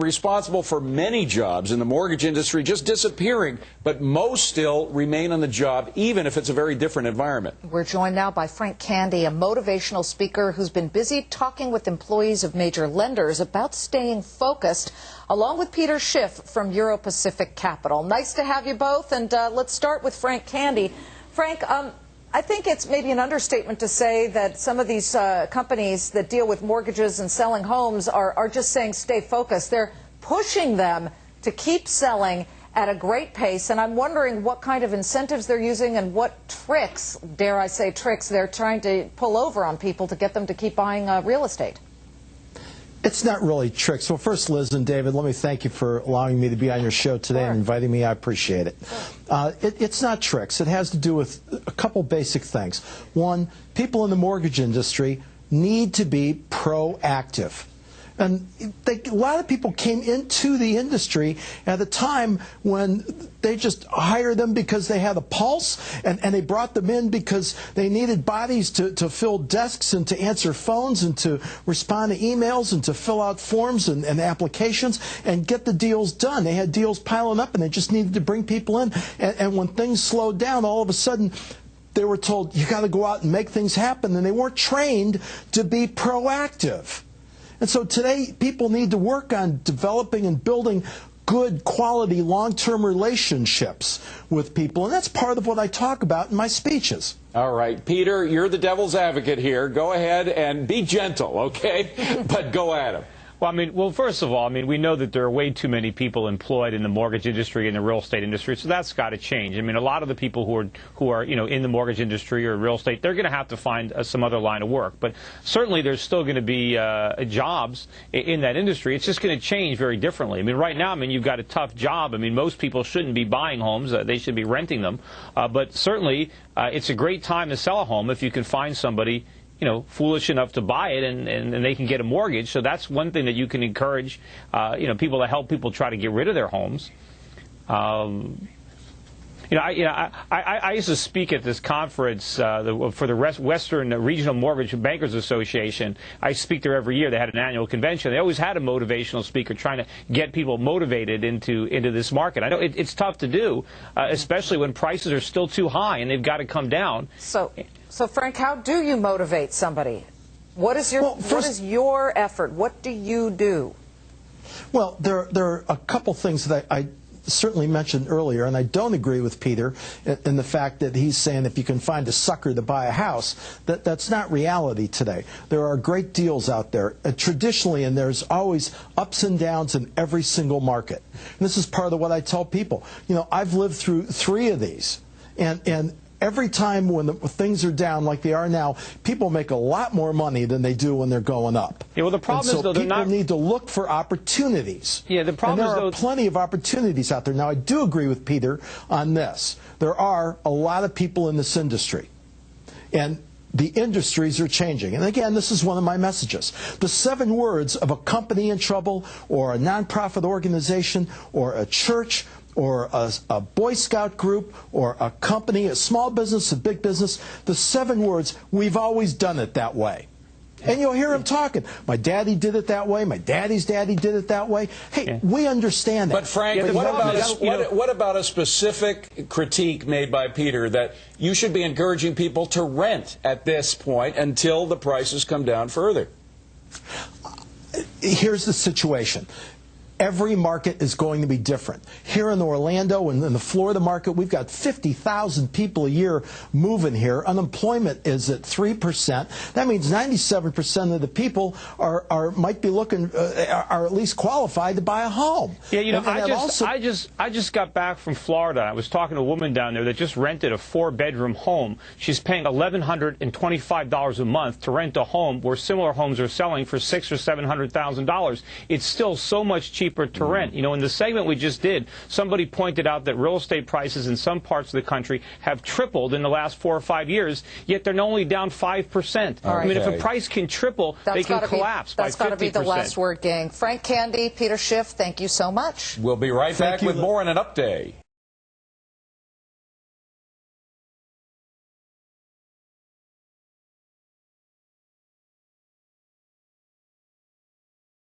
responsible for many jobs in the mortgage industry just disappearing, but most still remain on the job, even if it's a very different environment. We're joined now by Frank Candy, a motivational speaker who's been busy talking with employees of major lenders about staying focused, along with Peter Schiff from Euro Pacific Capital. Nice to have you both, and let's start with Frank Candy. Frank, I think it's maybe an understatement to say that some of these companies that deal with mortgages and selling homes are just saying stay focused. They're pushing them to keep selling at a great pace, and I'm wondering what kind of incentives they're using and what tricks, dare I say tricks, they're trying to pull over on people to get them to keep buying real estate. It's not really tricks. Well, first, Liz and David, let me thank you for allowing me to be on your show today and inviting me. I appreciate it. It's not tricks. It has to do with a couple basic things. One, people in the mortgage industry need to be proactive. And a lot of people came into the industry at a time when they just hired them because they had a pulse, and they brought them in because they needed bodies to fill desks and to answer phones and to respond to emails and to fill out forms and applications and get the deals done. They had deals piling up, and they just needed to bring people in. And when things slowed down, all of a sudden, they were told, you got to go out and make things happen, and they weren't trained to be proactive. And so today, people need to work on developing and building good quality long-term relationships with people. And that's part of what I talk about in my speeches. All right, Peter, you're the devil's advocate here. Go ahead and be gentle, okay? But go at him. Well, first of all, we know that there are way too many people employed in the mortgage industry and the real estate industry, so that's got to change. A lot of the people who are in the mortgage industry or real estate, they're going to have to find some other line of work. But certainly there's still going to be jobs in that industry. It's just going to change very differently. Right now, you've got a tough job. Most people shouldn't be buying homes. They should be renting them. But certainly it's a great time to sell a home if you can find somebody foolish enough to buy it and they can get a mortgage. So that's one thing that you can encourage, people to help people try to get rid of their homes. I used to speak at this conference for the Western Regional Mortgage Bankers Association. I speak there every year. They had an annual convention. They always had a motivational speaker trying to get people motivated into this market. I know it's tough to do, especially when prices are still too high and they've got to come down. So Frank, how do you motivate somebody? What is your effort? What do you do? Well, there are a couple things that I certainly mentioned earlier, and I don't agree with Peter in the fact that he's saying if you can find a sucker to buy a house, that's not reality today. There are great deals out there traditionally, and there's always ups and downs in every single market. And this is part of what I tell people. I've lived through 3 of these, and every time when things are down like they are now, people make a lot more money than they do when they're going up. Yeah, well, the problem is, though, people need to look for opportunities. Yeah, the problem is, there are plenty of opportunities out there. Now, I do agree with Peter on this. There are a lot of people in this industry, and the industries are changing. And again, this is one of my messages. The 7 words of a company in trouble, or a nonprofit organization, or a church, or a Boy Scout group, or a company, a small business, a big business, the 7 words, we've always done it that way. And you'll hear him talking. My daddy did it that way. My daddy's daddy did it that way. Hey, we understand that. But Frank, what about a specific critique made by Peter that you should be encouraging people to rent at this point until the prices come down further? Here's the situation. Every market is going to be different. Here in Orlando and in the Florida market, we've got 50,000 people a year moving here. Unemployment is at 3%. That means 97% of the people might be looking, are at least qualified to buy a home. Yeah, I just got back from Florida. I was talking to a woman down there that just rented a 4-bedroom home. She's paying $1,125 a month to rent a home where similar homes are selling for $600,000 or $700,000. It's still so much cheaper to rent. In the segment we just did, somebody pointed out that real estate prices in some parts of the country have tripled in the last 4 or 5 years, yet they're only down 5%. Okay. If a price can triple, they can collapse by 50%. That's got to be the last word, gang. Frank Candy, Peter Schiff, thank you so much. We'll be right back with more in an update.